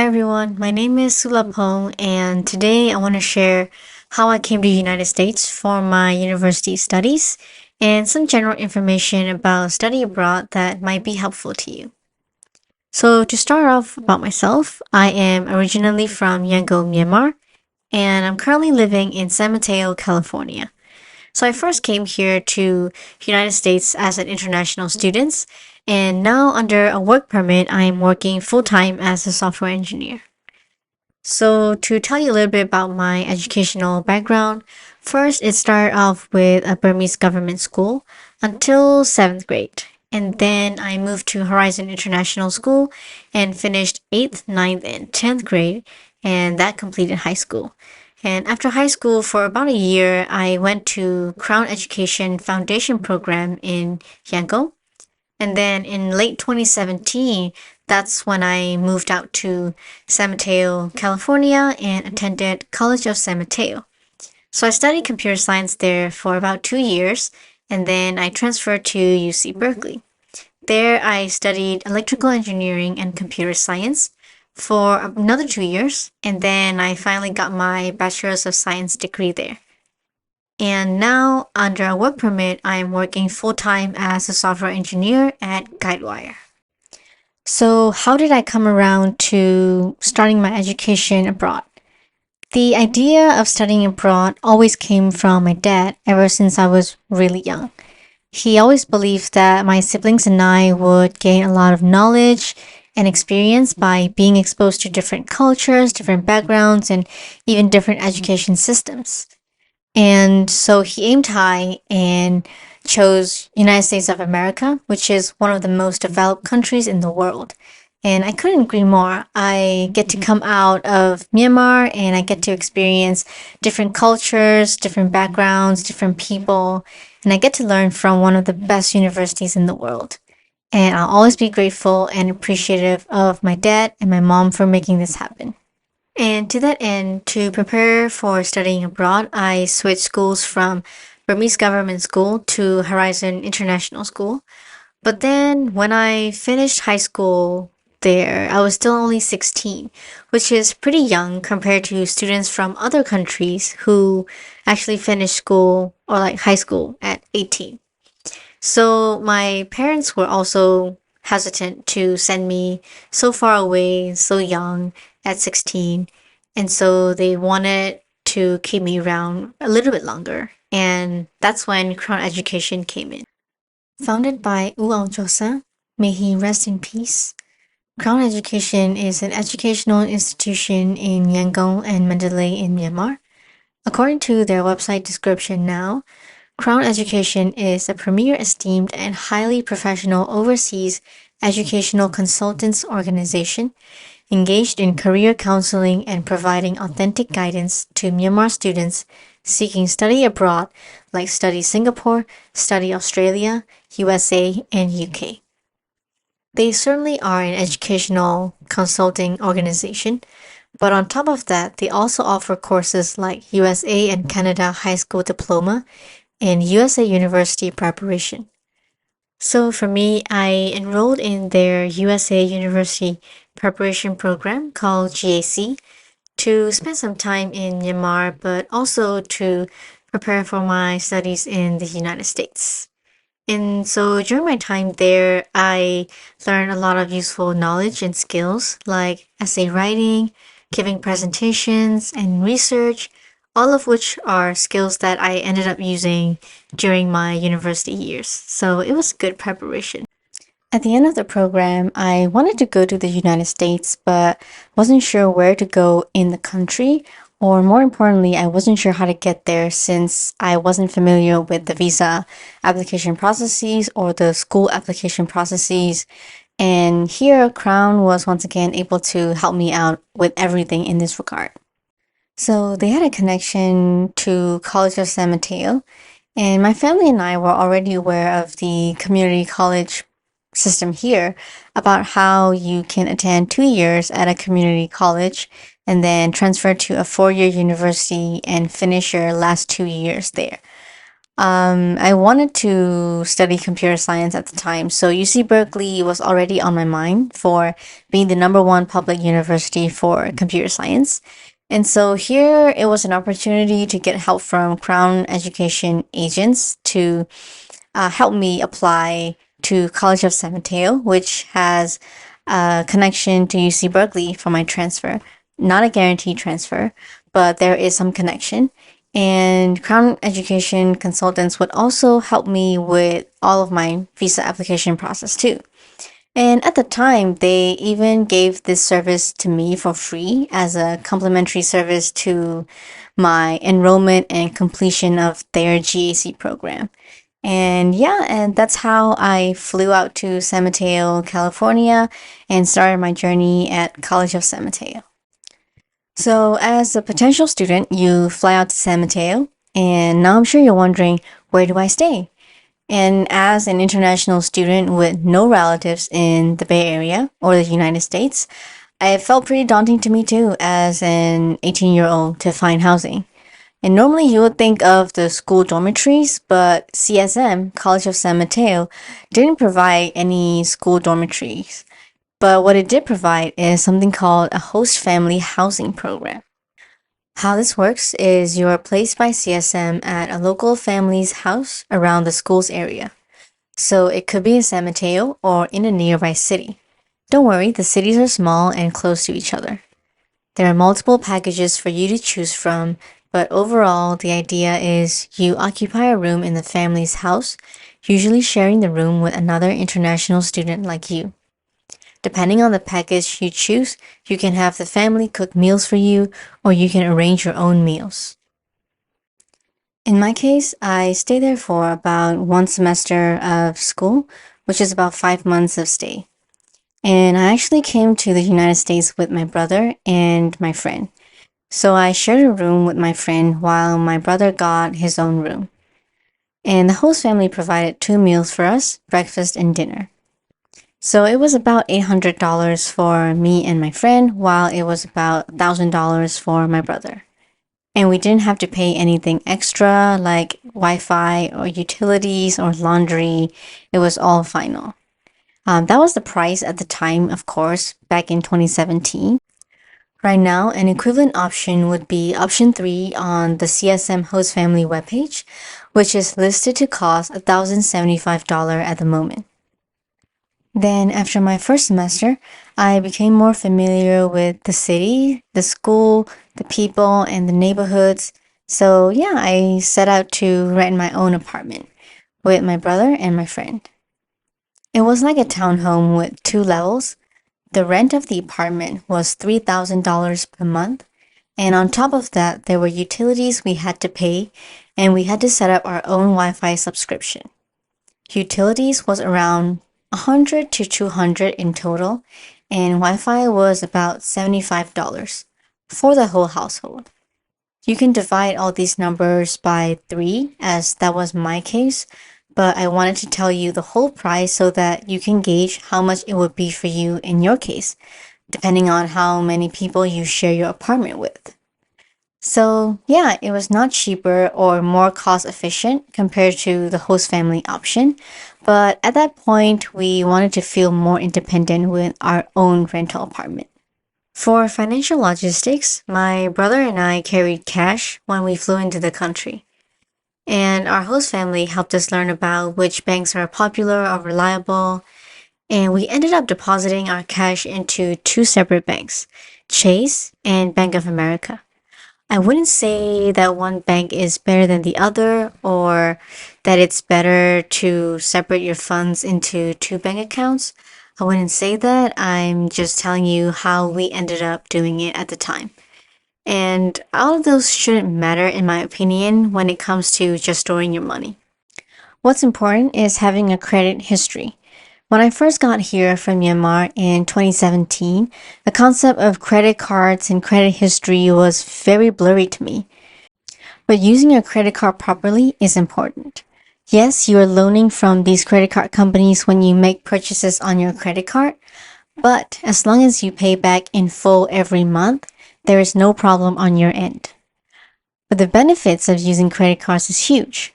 everyone, my name is Sulapong, and today I want to share how I came to the United States for my university studies and some general information about study abroad that might be helpful to you. So, to start off about myself, I am originally from Yangon, Myanmar, and I'm currently living in San Mateo, California. So I first came here to the United States as an international student, and now under a work permit, I'm working full time as a software engineer. So to tell you a little bit about my educational background, first it started off with a Burmese government school until 7th grade. And then I moved to Horizon International School and finished 8th, ninth, and 10th grade, and that completed high school. And after high school, for about a year, I went to Crown Education Foundation Program in Yangon. And then in late 2017, that's when I moved out to San Mateo, California, and attended College of San Mateo. So I studied computer science there for about 2 years, and then I transferred to UC Berkeley. There, I studied electrical engineering and computer science for another 2 years, and then I finally got my Bachelor's of Science degree there. And now, under a work permit, I am working full time as a software engineer at Guidewire. So, how did I come around to starting my education abroad? The idea of studying abroad always came from my dad ever since I was really young. He always believed that my siblings and I would gain a lot of knowledge and experience by being exposed to different cultures, different backgrounds, and even different education systems. And so he aimed high and chose United States of America, which is one of the most developed countries in the world. And I couldn't agree more. I get to come out of Myanmar and I get to experience different cultures, different backgrounds, different people, and I get to learn from one of the best universities in the world. And I'll always be grateful and appreciative of my dad and my mom for making this happen. And to that end, to prepare for studying abroad, I switched schools from Burmese Government School to Horizon International School. But then when I finished high school there, I was still only 16, which is pretty young compared to students from other countries who actually finish school or like high school at 18. So my parents were also hesitant to send me so far away, so young at 16. And so they wanted to keep me around a little bit longer. And that's when Crown Education came in. Founded by U Aung Chosa, may he rest in peace. Crown Education is an educational institution in Yangon and Mandalay in Myanmar. According to their website description now, Crown Education is a premier esteemed and highly professional overseas educational consultants organization engaged in career counseling and providing authentic guidance to Myanmar students seeking study abroad like Study Singapore, Study Australia, USA, and UK. They certainly are an educational consulting organization, but on top of that, they also offer courses like USA and Canada High School Diploma and USA University Preparation. So for me, I enrolled in their USA University Preparation program called GAC to spend some time in Myanmar, but also to prepare for my studies in the United States. And so during my time there, I learned a lot of useful knowledge and skills like essay writing, giving presentations, and research, all of which are skills that I ended up using during my university years. So it was good preparation. At the end of the program, I wanted to go to the United States, but wasn't sure where to go in the country, or more importantly, I wasn't sure how to get there since I wasn't familiar with the visa application processes or the school application processes. And here, Crown was once again able to help me out with everything in this regard. So they had a connection to College of San Mateo, and my family and I were already aware of the community college system here about how you can attend 2 years at a community college and then transfer to a 4-year university and finish your last 2 years there. I wanted to study computer science at the time, so UC Berkeley was already on my mind for being the number one public university for computer science. And so here it was an opportunity to get help from Crown Education agents to help me apply to College of San Mateo, which has a connection to UC Berkeley for my transfer. Not a guaranteed transfer, but there is some connection. And Crown Education consultants would also help me with all of my visa application process too. And at the time, they even gave this service to me for free as a complimentary service to my enrollment and completion of their GAC program. And yeah, and that's how I flew out to San Mateo, California, and started my journey at College of San Mateo. So, as a potential student, you fly out to San Mateo, and now I'm sure you're wondering, where do I stay? And as an international student with no relatives in the Bay Area or the United States, it felt pretty daunting to me too, as an 18-year-old, to find housing. And normally you would think of the school dormitories, but CSM, College of San Mateo, didn't provide any school dormitories. But what it did provide is something called a host family housing program. How this works is you are placed by CSM at a local family's house around the school's area. So it could be in San Mateo or in a nearby city. Don't worry, the cities are small and close to each other. There are multiple packages for you to choose from, but overall, the idea is you occupy a room in the family's house, usually sharing the room with another international student like you. Depending on the package you choose, you can have the family cook meals for you, or you can arrange your own meals. In my case, I stayed there for about 1 semester of school, which is about 5 months of stay. And I actually came to the United States with my brother and my friend. So I shared a room with my friend while my brother got his own room. And the host family provided 2 meals for us, breakfast and dinner. So it was about $800 for me and my friend, while it was about $1,000 for my brother. And we didn't have to pay anything extra like Wi-Fi or utilities or laundry. It was all final. That was the price at the time, of course, back in 2017. Right now, an equivalent option would be option 3 on the CSM host family webpage, which is listed to cost $1,075 at the moment. Then, after my first semester, I became more familiar with the city, the school, the people, and the neighborhoods. So, yeah, I set out to rent my own apartment with my brother and my friend. It was like a townhome with 2 levels. The rent of the apartment was $3,000 per month, and on top of that, there were utilities we had to pay, and we had to set up our own Wi-Fi subscription. Utilities was around 100 to 200 in total, and Wi-Fi was about $75 for the whole household. You can divide all these numbers by 3, as that was my case, but I wanted to tell you the whole price so that you can gauge how much it would be for you in your case, depending on how many people you share your apartment with. So yeah, it was not cheaper or more cost efficient compared to the host family option, but at that point, we wanted to feel more independent with our own rental apartment. For financial logistics, my brother and I carried cash when we flew into the country. And our host family helped us learn about which banks are popular or reliable. And we ended up depositing our cash into 2 separate banks, Chase and Bank of America. I wouldn't say that one bank is better than the other or that it's better to separate your funds into 2 bank accounts. I wouldn't say that. I'm just telling you how we ended up doing it at the time. And all of those shouldn't matter, in my opinion, when it comes to just storing your money. What's important is having a credit history. When I first got here from Myanmar in 2017, the concept of credit cards and credit history was very blurry to me. But using your credit card properly is important. Yes, you are loaning from these credit card companies when you make purchases on your credit card, but as long as you pay back in full every month, there is no problem on your end. But the benefits of using credit cards is huge.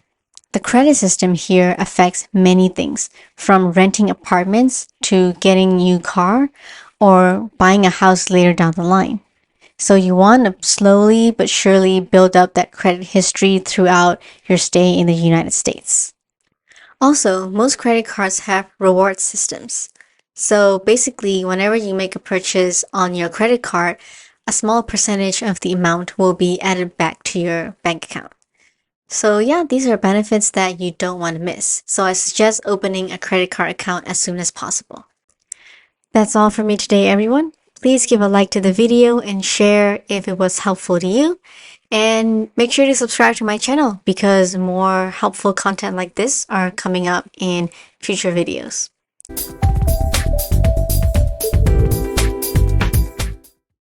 The credit system here affects many things, from renting apartments to getting a new car or buying a house later down the line. So you want to slowly but surely build up that credit history throughout your stay in the United States. Also, most credit cards have reward systems. So basically, whenever you make a purchase on your credit card, a small percentage of the amount will be added back to your bank account. So yeah, these are benefits that you don't want to miss. So I suggest opening a credit card account as soon as possible. That's all for me today, everyone. Please give a like to the video and share if it was helpful to you. And make sure to subscribe to my channel because more helpful content like this are coming up in future videos.